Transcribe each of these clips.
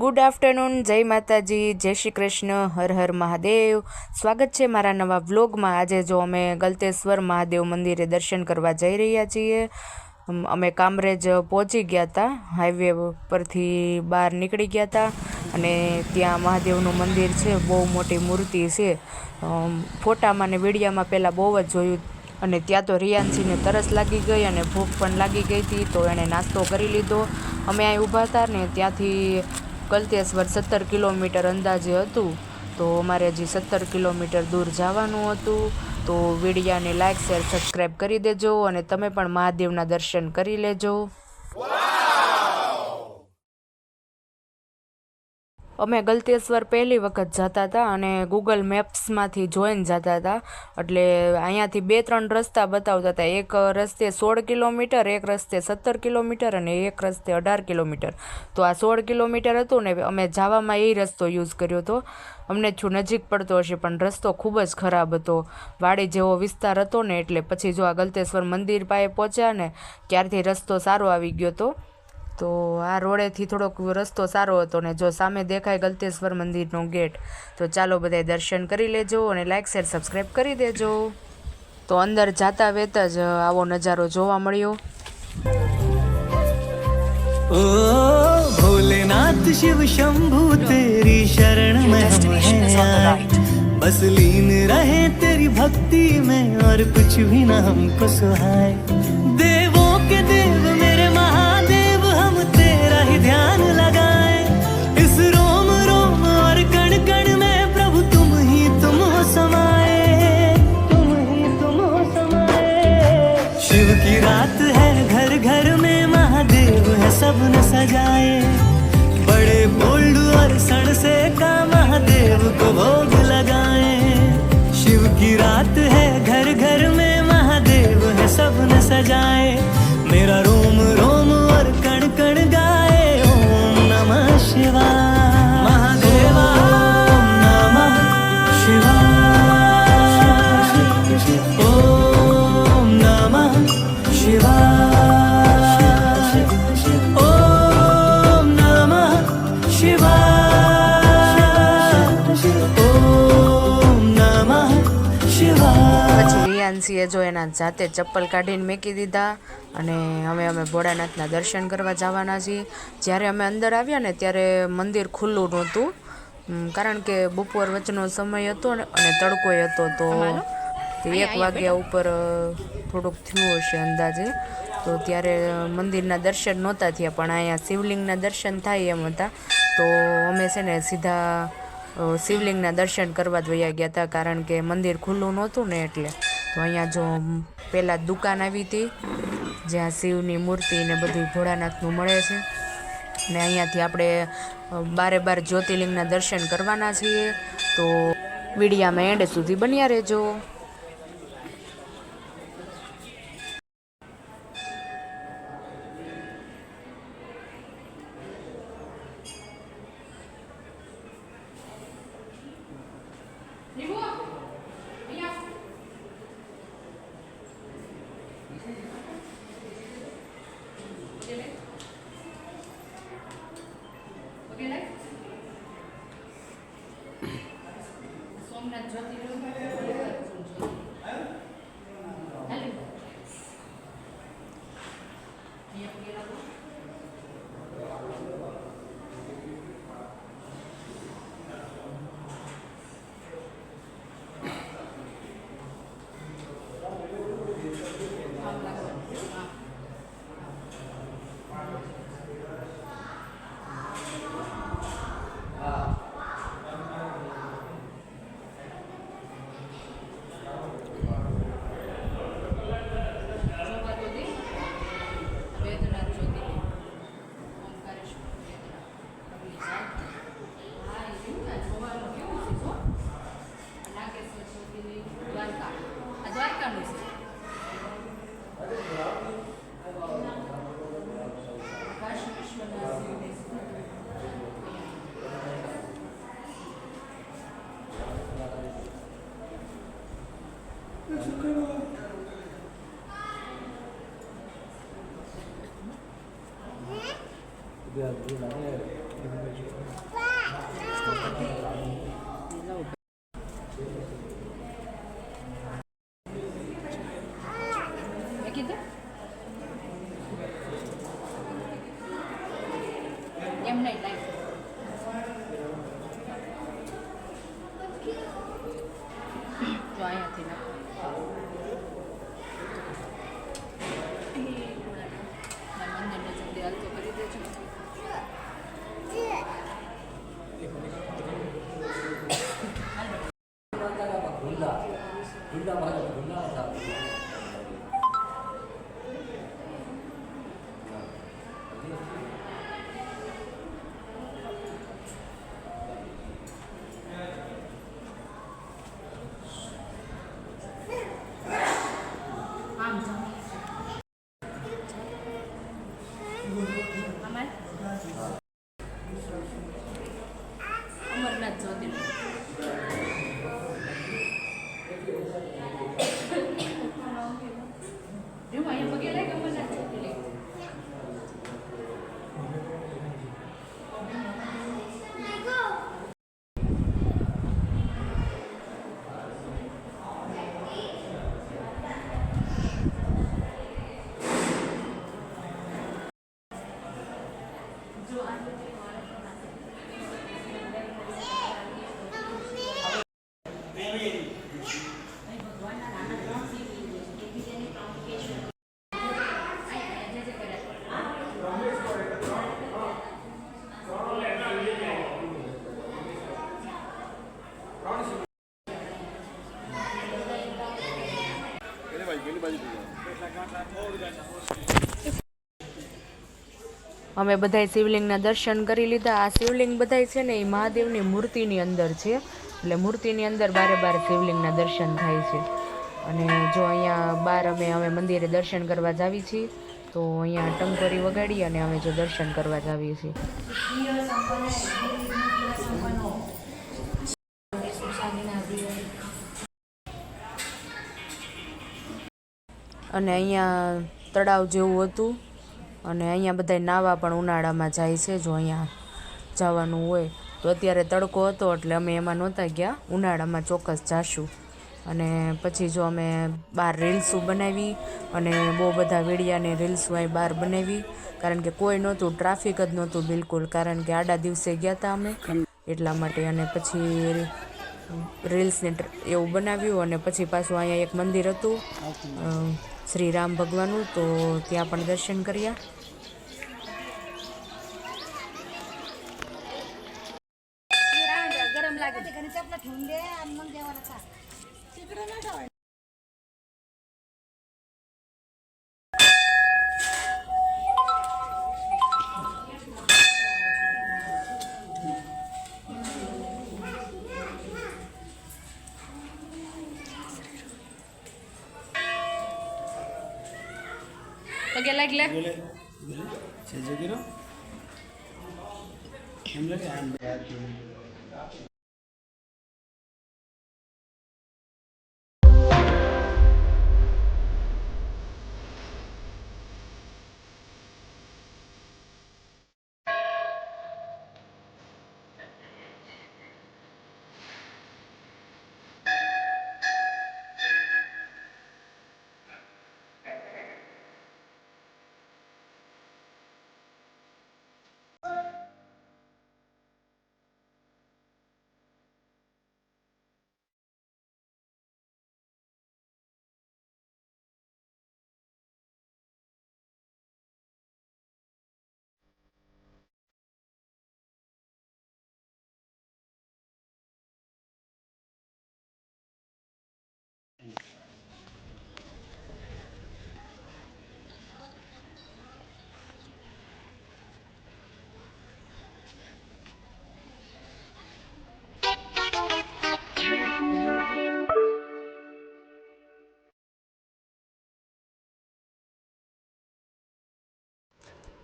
Good afternoon, જય માતાજી, જય શ્રી કૃષ્ણ, હર હર મહાદેવ। સ્વાગત છે મારા નવા વ્લોગમાં। આજે જો અમે ગલતેશ્વર મહાદેવ મંદિરે દર્શન કરવા જઈ રહ્યા છીએ। અમે કામરેજ પહોંચી ગયા હતા, હાઈવે પરથી બહાર નીકળી ગયા હતા અને ત્યાં મહાદેવનું મંદિર છે, બહુ મોટી મૂર્તિ છે। ફોટામાં ને વિડીયામાં પહેલાં બહુ જ જોયું અને ત્યાં તો રિયાન્સીને તરસ લાગી ગઈ અને ભૂખ પણ લાગી ગઈ હતી, તો એણે નાસ્તો કરી લીધો। અમે અહીં ઊભા હતા ને ત્યાંથી ગલતેશ્વર 17 કિલોમીટર અંદાજે હતું, તો અમારે હજી 17 કિલોમીટર દૂર જવાનું હતું। તો વિડીયાને લાઇક શેર સબસ્ક્રાઈબ કરી દેજો અને તમે પણ મહાદેવના દર્શન કરી લેજો। અમે ગલતેશ્વર પહેલી વખત જતા હતા અને ગૂગલ મેપ્સમાંથી જોઈને જતા હતા, એટલે અહીંયાથી 2-3 રસ્તા બતાવતા હતા। એક રસ્તે 16 કિલોમીટર, એક રસ્તે 17 કિલોમીટર અને એક રસ્તે 18 કિલોમીટર। તો આ 16 કિલોમીટર હતું ને, અમે જવામાં એ રસ્તો યુઝ કર્યો હતો। અમને છું નજીક પડતો હશે પણ રસ્તો ખૂબ જ ખરાબ હતો, વાડી જેવો વિસ્તાર હતો ને, એટલે પછી જો આ ગલતેશ્વર મંદિર પાસે પહોંચ્યા ને ત્યારથી રસ્તો સારો આવી ગયો હતો। તો આ રોડેથી થોડોક રસ્તો સારો હતો ને જો સામે દેખાય ગલતેશ્વર મંદિરનો ગેટ। તો ચાલો બધાય દર્શન કરી લેજો અને લાઇક શેર સબસ્ક્રાઈબ કરી દેજો। તો અંદર જાતા વેત જ આવો નજારો જોવા મળ્યો। ओ भोलेनाथ शिव शंभु तेरी शरण में हम हैं, बस लीन रहे तेरी भक्ति में और कुछ भी न हमको सुहाए। देवों के देव मेरे महादेव, हम तेरा ही ध्यान लगाए। इस रोम रोम और कण कण में प्रभु तुम हो समाए, तुम हो समाए। शिव की रात है, घर घर में महादेव है सबने सजाए। बड़े बोल्ड और सण से का महादेव को भोग लगाए। शिव की रात है, घर घर में महादेव है सबने सजाए। मेरा रोम रोम और कण कण गाए ओम नमः शिवाय। महादेवा ओम नमः शिवाय, ओम नमः शिवाय, ओम नमः शिवाय, ओम नमः शिवाय। પછી રિયાન્સીએ જો એના જાતે ચપ્પલ કાઢીને મૂકી દીધા અને અમે ભોળાનાથના દર્શન કરવા જવાના છીએ। જ્યારે અમે અંદર આવ્યા ને ત્યારે મંદિર ખુલ્લું નહોતું, કારણ કે બપોર વચ્ચેનો સમય હતો અને તડકોય હતો, તો 1 વાગ્યા ઉપર થોડુંક થયું હશે અંદાજે। તો ત્યારે મંદિરના દર્શન નહોતા થયા, પણ અહીંયા શિવલિંગના દર્શન થાય એમ હતા। તો અમે છે ને સીધા શિવલિંગના દર્શન કરવા જ વયા ગયા હતા, કારણ કે મંદિર ખુલ્લું નહોતું ને એટલે। તો અહીંયા જો પહેલાં દુકાન આવી હતી જ્યાં શિવની મૂર્તિ ને બધું ભોળાનાથનું મળે છે, ને અહીંયાથી આપણે 12 જ્યોતિર્લિંગના દર્શન કરવાના છીએ। તો વિડીયામાં એન્ડ સુધી બન્યા રહેજો। સોમનાથ જ્યોતિર્લિંગ એમ નહીં લાઈક જો અહીંયાથી નાખો મંદિરને જલ્દી હાલતો કરી દેજો અમરનાથ જ્યોતિર્લિંગ જો અહીંયા પગે લાગે અમરનાથ જ્યોતિર્લિંગ અમે બધાય શિવલિંગના દર્શન કરી લીધા. આ શિવલિંગ બધાય છે ને એ મહાદેવની મૂર્તિની અંદર છે, એટલે મૂર્તિની અંદર બારે બાર શિવલિંગના દર્શન થાય છે. અને જો અહીંયા બાર અમે મંદિરે દર્શન કરવા જાવી છીએ, તો અહીંયા ટંકોરી વગાડી અને અમે જો દર્શન કરવા જાવીએ છીએ. અને અહીંયા તળાવ જેવું હતું અને અહીંયા બધા નાવા પણ ઉનાળામાં જાય છે. જો અહીંયા જવાનું હોય તો અત્યારે તડકો હતો એટલે અમે એમાં નહોતા ગયા, ઉનાળામાં ચોક્કસ જાશું. અને પછી જો અમે બહાર રીલ્સો બનાવી અને બહુ બધા વિડીયાને રીલ્સો અહીં બહાર બનાવી, કારણ કે કોઈ નહોતું, ટ્રાફિક જ નહોતું બિલકુલ, કારણ કે આડા દિવસે ગયા હતા અમે એટલા માટે. અને પછી રીલ્સને એવું બનાવ્યું અને પછી પાછું અહીંયા એક મંદિર હતું શ્રી રામ ભગવાનનું, તો ત્યાં પણ દર્શન કર્યા. गरम लागेल पगे लागले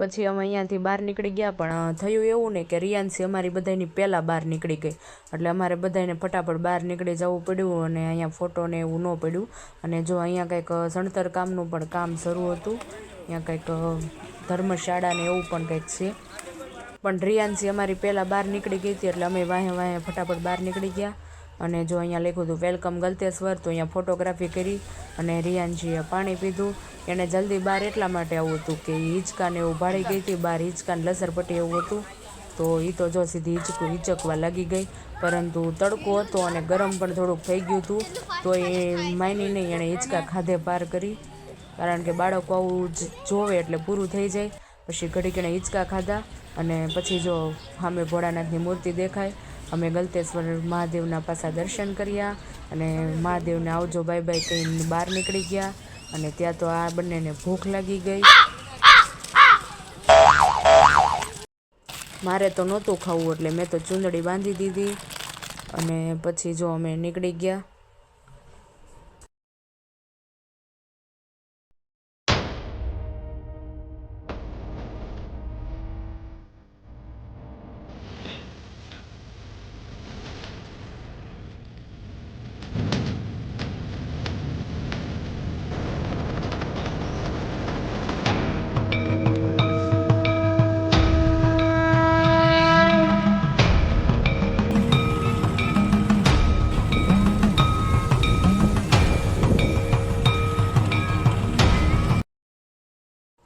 પછી અમે અહીંયાથી બહાર નીકળી ગયા, પણ થયું એવું ને કે રિયાન્સી અમારી બધાની પહેલાં બહાર નીકળી ગઈ, એટલે અમારે બધાને ફટાફટ બહાર નીકળી જવું પડ્યું અને અહીંયા ફોટો ને એવું ન પડ્યું. અને જો અહીંયા કંઈક સણતર કામનું પણ કામ શરૂ હતું, અહીંયા કંઈક ધર્મશાળા ને એવું પણ કંઈક છે. પણ રિયાન્સી અમારી પહેલાં બહાર નીકળી ગઈ હતી, એટલે અમે વાહે ફટાફટ બહાર નીકળી ગયા. અને જો અહીંયા લખ્યું હતું વેલકમ ગલતેશ્વર, તો અહીંયા ફોટોગ્રાફી કરી અને રિયાન્સીએ પાણી પીધું. એને જલ્દી બહાર એટલા માટે આવું હતું કે હિંચકાને એવું ભાળી ગઈ હતી બહાર, હિંચકાને લસરપટ્ટી એવું હતું, તો એ તો જો સીધી હિચકવા લાગી ગઈ, પરંતુ તડકો હતો અને ગરમ પણ થોડુંક થઈ ગયું હતું, તો એ માની નહીં, એણે હિંચકા ખાધે પાર કરી. કારણ કે બાળકો આવું જોવે એટલે પૂરું થઈ જાય. પછી ઘડીક એણે હિંચકા ખાધા અને પછી જો સામે ભોળાનાથની મૂર્તિ દેખાય. અમે ગલતેશ્વર મહાદેવના પાછા દર્શન કર્યા અને મહાદેવને આવજો બાય બાય કહીને બહાર નીકળી ગયા. અને ત્યાં તો આ બંનેને ભૂખ લાગી ગઈ. મારે તો નહોતું ખાવું એટલે મેં તો ચૂંદડી બાંધી દીધી અને પછી જો અમે નીકળી ગયા.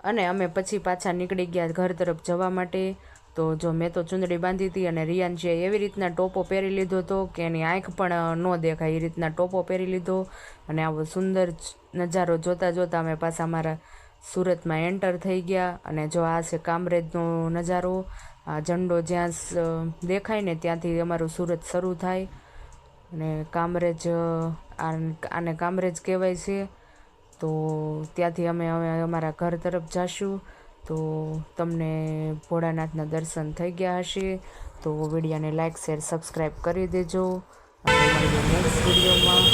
અને અમે પછી પાછા નીકળી ગયા ઘર તરફ જવા માટે. તો જો મેં તો ચૂંદડી બાંધી હતી અને રિયાન્શીએ એવી રીતના ટોપો પહેરી લીધો હતો કે એની આંખ પણ ન દેખાય એ રીતના ટોપો પહેરી લીધો. અને આવો સુંદર નજારો જોતાં જોતાં અમે પાછા અમારા સુરતમાં એન્ટર થઈ ગયા. અને જો આ છે કામરેજનો નજારો. આ ઝંડો જ્યાં દેખાય ને ત્યાંથી અમારું સુરત શરૂ થાય. અને કામરેજ આને કામરેજ કહેવાય છે. તો ત્યાંથી અમે અમારા ઘર તરફ જઈશું. તો તમને ભોળાનાથના દર્શન થઈ ગયા હશે. તો વિડીયોને લાઇક શેર સબસ્ક્રાઈબ કરી દેજો. અને મળીએ નેક્સ્ટ વિડીયોમાં.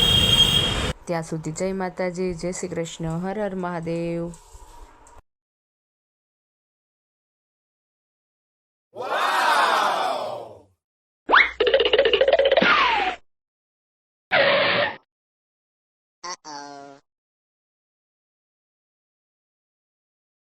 ત્યાં સુધી જય માતાજી, જય શ્રી કૃષ્ણ, હર હર મહાદેવ.